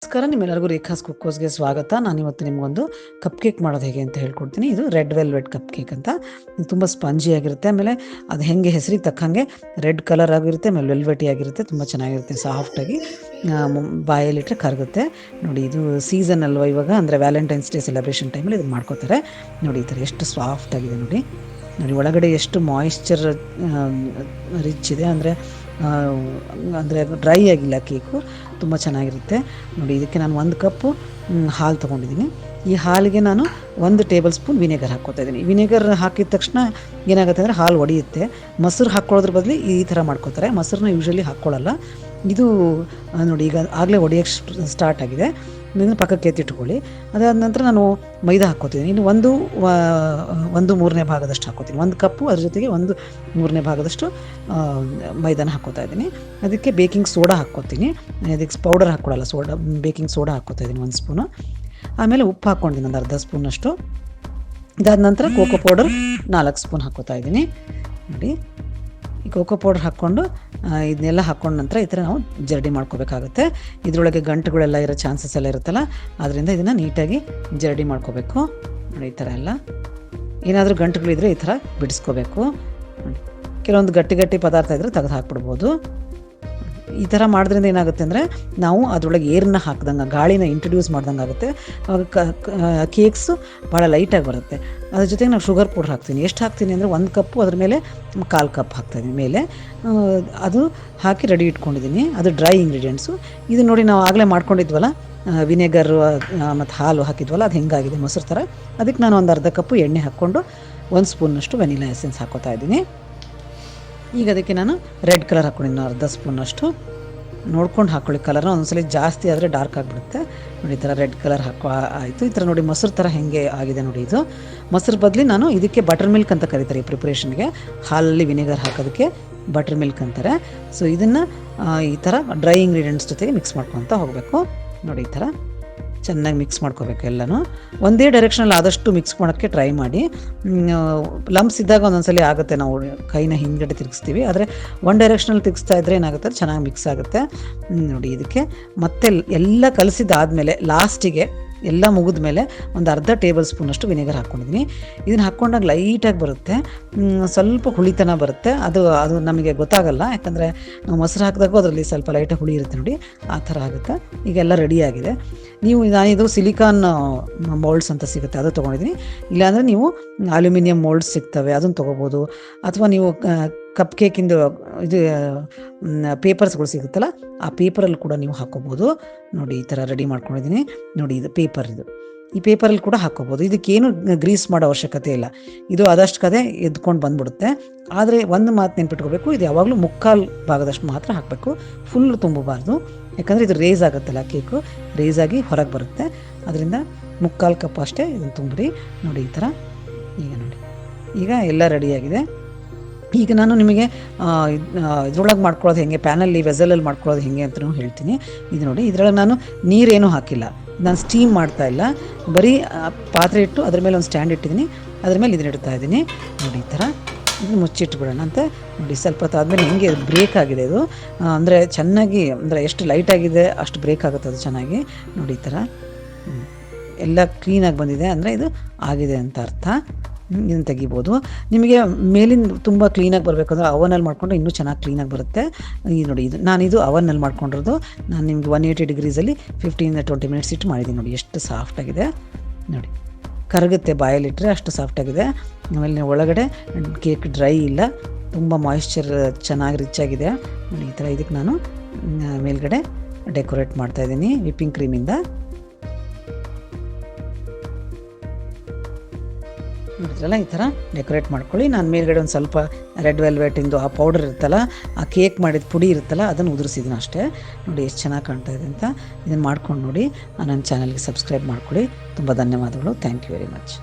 ನಮಸ್ಕಾರ, ನಿಮ್ಮೆಲ್ಲರಿಗೂ ರೇಖಾಸ್ ಕುಕ್ಕೋಸ್ಗೆ ಸ್ವಾಗತ. ನಾನಿವತ್ತು ನಿಮಗೊಂದು ಕಪ್ ಕೇಕ್ ಮಾಡೋದು ಹೇಗೆ ಅಂತ ಹೇಳ್ಕೊಡ್ತೀನಿ. ಇದು ರೆಡ್ ವೆಲ್ವೆಟ್ ಕಪ್ ಕೇಕ್ ಅಂತ. ಇದು ತುಂಬ ಸ್ಪಂಜಿ ಆಗಿರುತ್ತೆ. ಆಮೇಲೆ ಅದು ಹೆಂಗೆ ಹೆಸರಿಗೆ ತಕ್ಕಂಗೆ ರೆಡ್ ಕಲರ್ ಆಗಿರುತ್ತೆ, ಆಮೇಲೆ ವೆಲ್ವೆಟಿ ಆಗಿರುತ್ತೆ. ತುಂಬ ಚೆನ್ನಾಗಿರುತ್ತೆ, ಸಾಫ್ಟಾಗಿ ಬಾಯಲ್ಲಿಟ್ಟರೆ ಕರಗುತ್ತೆ. ನೋಡಿ, ಇದು ಸೀಸನ್ ಅಲ್ವಾ ಇವಾಗ, ಅಂದರೆ ವ್ಯಾಲೆಂಟೈನ್ಸ್ ಡೇ ಸೆಲೆಬ್ರೇಷನ್ ಟೈಮಲ್ಲಿ ಇದು ಮಾಡ್ಕೋತಾರೆ. ನೋಡಿ ಈ ಥರ ಎಷ್ಟು ಸಾಫ್ಟಾಗಿದೆ ನೋಡಿ. ನೋಡಿ ಒಳಗಡೆ ಎಷ್ಟು ಮಾಯಿಶ್ಚರ್ ರಿಚ್ ಇದೆ, ಅಂದರೆ ಡ್ರೈ ಆಗಿಲ್ಲ ಕೇಕು, ತುಂಬ ಚೆನ್ನಾಗಿರುತ್ತೆ. ನೋಡಿ, ಇದಕ್ಕೆ ನಾನು 1 ಕಪ್ಪು ಹಾಲು ತೊಗೊಂಡಿದ್ದೀನಿ. ಈ ಹಾಲಿಗೆ ನಾನು 1 ಟೇಬಲ್ ಸ್ಪೂನ್ ವಿನೆಗರ್ ಹಾಕ್ಕೋತಾ ಇದ್ದೀನಿ. ವಿನೆಗರ್ ಹಾಕಿದ ತಕ್ಷಣ ಏನಾಗುತ್ತೆ ಅಂದರೆ ಹಾಲು ಒಡೆಯುತ್ತೆ. ಮೊಸರು ಹಾಕ್ಕೊಳ್ಳೋದ್ರ ಬದಲು ಈ ಥರ ಮಾಡ್ಕೋತಾರೆ. ಮೊಸರನ್ನ ಯೂಶ್ವಲಿ ಹಾಕ್ಕೊಳ್ಳಲ್ಲ. ಇದು ನೋಡಿ, ಈಗ ಆಗಲೇ ಒಡೆಯೋಕ್ಕೆ ಸ್ಟಾರ್ಟ್ ಆಗಿದೆ. ಇದನ್ನು ಪಕ್ಕಕ್ಕೆ ಎತ್ತಿಟ್ಕೊಳ್ಳಿ. ಅದಾದ ನಂತರ ನಾನು ಮೈದಾ ಹಾಕ್ಕೋತಿದ್ದೀನಿ. ಇನ್ನು 1/3 ಭಾಗದಷ್ಟು ಹಾಕ್ಕೋತೀನಿ. 1 ಕಪ್ಪು, ಅದ್ರ ಜೊತೆಗೆ 1/3 ಭಾಗದಷ್ಟು ಮೈದಾನ ಹಾಕ್ಕೋತಾ ಇದ್ದೀನಿ. ಅದಕ್ಕೆ ಬೇಕಿಂಗ್ ಸೋಡಾ ಹಾಕ್ಕೋತೀನಿ. ಅದಕ್ಕೆ ಪೌಡರ್ ಹಾಕ್ಕೊಳ್ಳಲ್ಲ, ಬೇಕಿಂಗ್ ಸೋಡಾ ಹಾಕ್ಕೋತಾ ಇದ್ದೀನಿ 1 ಸ್ಪೂನು. ಆಮೇಲೆ ಉಪ್ಪು ಹಾಕ್ಕೊಂಡಿದ್ದೀನಿ, ಒಂದು ಅರ್ಧ ಸ್ಪೂನಷ್ಟು. ಇದಾದ ನಂತರ ಕೋಕೋ ಪೌಡರ್ 4 ಸ್ಪೂನ್ ಹಾಕ್ಕೋತಾ ಇದ್ದೀನಿ. ನೋಡಿ, ಈ ಕೋಕೋ ಪೌಡರ್ ಹಾಕ್ಕೊಂಡು ಇದನ್ನೆಲ್ಲ ಹಾಕ್ಕೊಂಡ ನಂತರ ಈ ಥರ ನಾವು ಜರಡಿ ಮಾಡ್ಕೋಬೇಕಾಗುತ್ತೆ. ಇದರೊಳಗೆ ಗಂಟುಗಳೆಲ್ಲ ಇರೋ ಚಾನ್ಸಸ್ ಎಲ್ಲ ಇರುತ್ತಲ್ಲ, ಆದ್ದರಿಂದ ಇದನ್ನು ನೀಟಾಗಿ ಜರಡಿ ಮಾಡ್ಕೋಬೇಕು. ನೋಡಿ, ಈ ಥರ ಎಲ್ಲ ಏನಾದರೂ ಗಂಟುಗಳಿದ್ರೆ ಈ ಥರ ಬಿಡಿಸ್ಕೋಬೇಕು. ನೋಡಿ, ಕೆಲವೊಂದು ಗಟ್ಟಿ ಪದಾರ್ಥ ಇದ್ದರೆ ತೆಗೆದು ಹಾಕ್ಬಿಡ್ಬೋದು. ಈ ಥರ ಮಾಡೋದ್ರಿಂದ ಏನಾಗುತ್ತೆ ಅಂದರೆ ನಾವು ಅದರೊಳಗೆ ಏರನ್ನ ಹಾಕ್ದಂಗೆ, ಗಾಳಿನ ಇಂಟ್ರೊಡ್ಯೂಸ್ ಮಾಡ್ದಂಗೆ ಆಗುತ್ತೆ. ಅವಾಗ ಕೇಕ್ಸು ಭಾಳ ಲೈಟಾಗಿ ಬರುತ್ತೆ. ಅದ್ರ ಜೊತೆಗೆ ನಾವು ಶುಗರ್ ಪೌಡ್ರ್ ಹಾಕ್ತೀನಿ. ಎಷ್ಟು ಹಾಕ್ತೀನಿ ಅಂದರೆ 1 ಕಪ್ಪು, ಅದ್ರ ಮೇಲೆ 1/4 ಕಪ್ ಹಾಕ್ತಾಯಿದ್ದೀನಿ ಮೇಲೆ. ಅದು ಹಾಕಿ ರೆಡಿ ಇಟ್ಕೊಂಡಿದ್ದೀನಿ. ಅದು ಡ್ರೈ ಇಂಗ್ರೀಡಿಯೆಂಟ್ಸು. ಇದು ನೋಡಿ, ನಾವು ಆಗಲೇ ಮಾಡ್ಕೊಂಡಿದ್ವಲ್ಲ, ವಿನೆಗರು ಮತ್ತು ಹಾಲು ಹಾಕಿದ್ವಲ್ಲ, ಅದು ಹೆಂಗಾಗಿದೆ ಮೊಸರು ಥರ. ಅದಕ್ಕೆ ನಾನು ಒಂದು ಅರ್ಧ ಕಪ್ಪು ಎಣ್ಣೆ ಹಾಕ್ಕೊಂಡು 1 ಸ್ಪೂನಷ್ಟು ವೆನಿಲಾ ಎಸೆನ್ಸ್ ಹಾಕ್ಕೋತಾ ಇದ್ದೀನಿ. ಈಗ ಅದಕ್ಕೆ ನಾನು ರೆಡ್ ಕಲರ್ ಹಾಕ್ಕೊಂಡಿದ್ದೀನಿ, ಅರ್ಧ ಸ್ಪೂನಷ್ಟು. ನೋಡ್ಕೊಂಡು ಹಾಕ್ಕೊಳ್ಳಿ ಕಲರ್ನ, ಒಂದೊಂದ್ಸಲ ಜಾಸ್ತಿ ಆದರೆ ಡಾರ್ಕ್ ಆಗಿಬಿಡುತ್ತೆ. ನೋಡಿ, ಈ ಥರ ರೆಡ್ ಕಲರ್ ಆಯಿತು. ಈ ಥರ ನೋಡಿ ಮೊಸರು ಥರ ಹೆಂಗೆ ಆಗಿದೆ ನೋಡಿ. ಇದು ಮೊಸರು ಬದಲಿ ನಾನು ಇದಕ್ಕೆ ಬಟರ್ ಮಿಲ್ಕ್ ಅಂತ ಕರೀತಾರೆ. ಈ ಪ್ರಿಪ್ರೇಷನ್ಗೆ ಹಾಲಲ್ಲಿ ವಿನೆಗರ್ ಹಾಕೋದಕ್ಕೆ ಬಟರ್ ಮಿಲ್ಕ್ ಅಂತಾರೆ. ಸೊ ಇದನ್ನು ಈ ಥರ ಡ್ರೈ ಇಂಗ್ರೀಡಿಯೆಂಟ್ಸ್ ಜೊತೆಗೆ ಮಿಕ್ಸ್ ಮಾಡ್ಕೊತ ಹೋಗಬೇಕು. ನೋಡಿ, ಈ ಥರ ಚೆನ್ನಾಗಿ ಮಿಕ್ಸ್ ಮಾಡ್ಕೋಬೇಕು ಎಲ್ಲನೂ. ಒಂದೇ ಡೈರೆಕ್ಷನಲ್ಲಿ ಆದಷ್ಟು ಮಿಕ್ಸ್ ಮಾಡೋಕ್ಕೆ ಟ್ರೈ ಮಾಡಿ. ಲಂಪ್ಸ್ ಇದ್ದಾಗ ಒಂದೊಂದ್ಸಲಿ ಆಗುತ್ತೆ, ನಾವು ಕೈನ ಹಿಂದ್ಗಡೆ ತಿರುಗಿಸ್ತೀವಿ. ಆದರೆ ಒನ್ ಡೈರೆಕ್ಷನಲ್ಲಿ ತಿರುಗಿಸ್ತಾ ಇದ್ದರೆ ಏನಾಗುತ್ತೆ, ಚೆನ್ನಾಗಿ ಮಿಕ್ಸ್ ಆಗುತ್ತೆ. ನೋಡಿ, ಇದಕ್ಕೆ ಮತ್ತೆ ಎಲ್ಲ ಕಲಸಿದಾದಮೇಲೆ ಲಾಸ್ಟಿಗೆ ಎಲ್ಲ ಮುಗಿದ ಮೇಲೆ ಒಂದು ಅರ್ಧ ಟೇಬಲ್ ಸ್ಪೂನಷ್ಟು ವಿನೆಗರ್ ಹಾಕ್ಕೊಂಡಿದ್ದೀನಿ. ಇದನ್ನು ಹಾಕ್ಕೊಂಡಾಗ ಲೈಟಾಗಿ ಬರುತ್ತೆ, ಸ್ವಲ್ಪ ಹುಳಿತನ ಬರುತ್ತೆ. ಅದು ನಮಗೆ ಗೊತ್ತಾಗಲ್ಲ, ಯಾಕಂದರೆ ನಾವು ಮೊಸರು ಹಾಕಿದಾಗೂ ಅದರಲ್ಲಿ ಸ್ವಲ್ಪ ಲೈಟಾಗಿ ಹುಳಿ ಇರುತ್ತೆ ನೋಡಿ, ಆ ಥರ ಆಗುತ್ತೆ. ಈಗೆಲ್ಲ ರೆಡಿಯಾಗಿದೆ. ನಾನಿದು ಸಿಲಿಕಾನ್ ಮೋಲ್ಡ್ಸ್ ಅಂತ ಸಿಗುತ್ತೆ, ಅದು ತೊಗೊಂಡಿದ್ದೀನಿ. ಇಲ್ಲಾಂದರೆ ನೀವು ಅಲ್ಯೂಮಿನಿಯಂ ಮೋಲ್ಡ್ಸ್ ಸಿಗ್ತವೆ, ಅದನ್ನು ತೊಗೋಬೋದು. ಅಥವಾ ನೀವು ಕಪ್ ಕೇಕಿಂದು ಇದು ಪೇಪರ್ಸ್ಗಳು ಸಿಗುತ್ತಲ್ಲ, ಆ ಪೇಪರಲ್ಲಿ ಕೂಡ ನೀವು ಹಾಕ್ಕೋಬೋದು. ನೋಡಿ, ಈ ಥರ ರೆಡಿ ಮಾಡ್ಕೊಂಡಿದ್ದೀನಿ. ನೋಡಿ, ಇದು ಪೇಪರ್, ಈ ಪೇಪರಲ್ಲಿ ಕೂಡ ಹಾಕ್ಕೋಬೋದು. ಇದಕ್ಕೇನು ಗ್ರೀಸ್ ಮಾಡೋ ಅವಶ್ಯಕತೆ ಇಲ್ಲ. ಇದು ಆದಷ್ಟು ಕದೆ ಎದ್ಕೊಂಡು ಬಂದ್ಬಿಡುತ್ತೆ. ಆದರೆ ಒಂದು ಮಾತು ನೆನ್ಪಿಟ್ಕೋಬೇಕು, ಇದು ಯಾವಾಗಲೂ 1/4 ಭಾಗದಷ್ಟು ಮಾತ್ರ ಹಾಕಬೇಕು, ಫುಲ್ ತುಂಬಬಾರ್ದು. ಯಾಕಂದರೆ ಇದು ರೇಸ್ ಆಗುತ್ತಲ್ಲ, ಕೇಕು ರೇಸ್ ಆಗಿ ಹೊರಗೆ ಬರುತ್ತೆ. ಅದರಿಂದ 1/4 ಕಪ್ ಅಷ್ಟೇ ಇದನ್ನು ತುಂಬಿರಿ. ನೋಡಿ, ಈ ಥರ. ಈಗ ಎಲ್ಲ ರೆಡಿಯಾಗಿದೆ. ಈಗ ನಾನು ನಿಮಗೆ ಇದ್ರೊಳಗೆ ಮಾಡ್ಕೊಳ್ಳೋದು ಹೆಂಗೆ, ಪ್ಯಾನಲ್ಲಿ ವೆಸಲಲ್ಲಿ ಮಾಡ್ಕೊಳ್ಳೋದು ಹೆಂಗೆ ಅಂತಲೂ ಹೇಳ್ತೀನಿ. ಇದು ನೋಡಿ, ಇದರೊಳಗೆ ನಾನು ನೀರೇನೂ ಹಾಕಿಲ್ಲ, ನಾನು ಸ್ಟೀಮ್ ಮಾಡ್ತಾ ಇಲ್ಲ. ಬರೀ ಪಾತ್ರೆ ಇಟ್ಟು ಅದ್ರ ಮೇಲೆ ಒಂದು ಸ್ಟ್ಯಾಂಡ್ ಇಟ್ಟಿದ್ದೀನಿ, ಅದ್ರ ಮೇಲೆ ಇದನ್ನ ಇಡ್ತಾ ಇದ್ದೀನಿ. ನೋಡಿ, ಈ ಥರ ಇದನ್ನು ಮುಚ್ಚಿಟ್ಬಿಡೋಣ ಅಂತ. ನೋಡಿ, ಸ್ವಲ್ಪ ಹೊತ್ತು ಆದಮೇಲೆ ಹೆಂಗೆ ಬ್ರೇಕ್ ಆಗಿದೆ ಇದು, ಅಂದರೆ ಚೆನ್ನಾಗಿ, ಅಂದರೆ ಎಷ್ಟು ಲೈಟಾಗಿದೆ ಅಷ್ಟು ಬ್ರೇಕ್ ಆಗುತ್ತೆ ಅದು ಚೆನ್ನಾಗಿ. ನೋಡಿ, ಈ ಥರ ಎಲ್ಲ ಕ್ಲೀನಾಗಿ ಬಂದಿದೆ, ಅಂದರೆ ಇದು ಆಗಿದೆ ಅಂತ ಅರ್ಥ. ಇದನ್ನು ತೆಗಿಬೋದು. ನಿಮಗೆ ಮೇಲಿಂದ ತುಂಬ ಕ್ಲೀನಾಗಿ ಬರಬೇಕು ಅಂದರೆ ಅವನಲ್ಲಿ ಮಾಡಿಕೊಂಡ್ರೆ ಇನ್ನೂ ಚೆನ್ನಾಗಿ ಕ್ಲೀನಾಗಿ ಬರುತ್ತೆ. ನೋಡಿ, ನಾನಿದು ಅವನಲ್ಲಿ ಮಾಡ್ಕೊಂಡಿರೋದು. ನಾನು ನಿಮಗೆ 180 ಡಿಗ್ರೀಸಲ್ಲಿ 15-20 ಮಿನಿಟ್ಸ್ ಇಟ್ಟು ಮಾಡಿದ್ದೀನಿ. ನೋಡಿ, ಎಷ್ಟು ಸಾಫ್ಟಾಗಿದೆ ನೋಡಿ, ಕರಗುತ್ತೆ ಬಾಯಲ್ಲಿಟ್ಟರೆ, ಅಷ್ಟು ಸಾಫ್ಟಾಗಿದೆ. ಆಮೇಲೆ ಒಳಗಡೆ ಕೇಕ್ ಡ್ರೈ ಇಲ್ಲ, ತುಂಬ ಮಾಯಿಶ್ಚರ್ ಚೆನ್ನಾಗಿ ರಿಚ್ ಆಗಿದೆ. ನೋಡಿ, ಈ ಥರ ಇದಕ್ಕೆ ನಾನು ಮೇಲ್ಗಡೆ ಡೆಕೋರೇಟ್ ಮಾಡ್ತಾಯಿದ್ದೀನಿ ವಿಪ್ಪಿಂಗ್ ಕ್ರೀಮಿಂದ. ನೋಡಿದ್ರಲ್ಲ, ಈ ಥರ ಡೆಕೋರೇಟ್ ಮಾಡ್ಕೊಳ್ಳಿ. ನಾನು ಮೇಲ್ಗಡೆ ಒಂದು ಸ್ವಲ್ಪ ರೆಡ್ ವೆಲ್ವೆಟಿಂದು ಆ ಪೌಡರ್ ಇರುತ್ತಲ್ಲ, ಆ ಕೇಕ್ ಮಾಡಿದ ಪುಡಿ ಇರುತ್ತಲ್ಲ, ಅದನ್ನು ಉದುರಿಸಿದ್ದೀನಿ ಅಷ್ಟೇ. ನೋಡಿ, ಎಷ್ಟು ಚೆನ್ನಾಗಿ ಕಾಣ್ತಾ ಇದೆ ಅಂತ. ಇದನ್ನು ಮಾಡ್ಕೊಂಡು ನೋಡಿ. ನನ್ನ ಚಾನಲ್ಗೆ ಸಬ್ಸ್ಕ್ರೈಬ್ ಮಾಡ್ಕೊಳ್ಳಿ. ತುಂಬ ಧನ್ಯವಾದಗಳು. Thank you very much.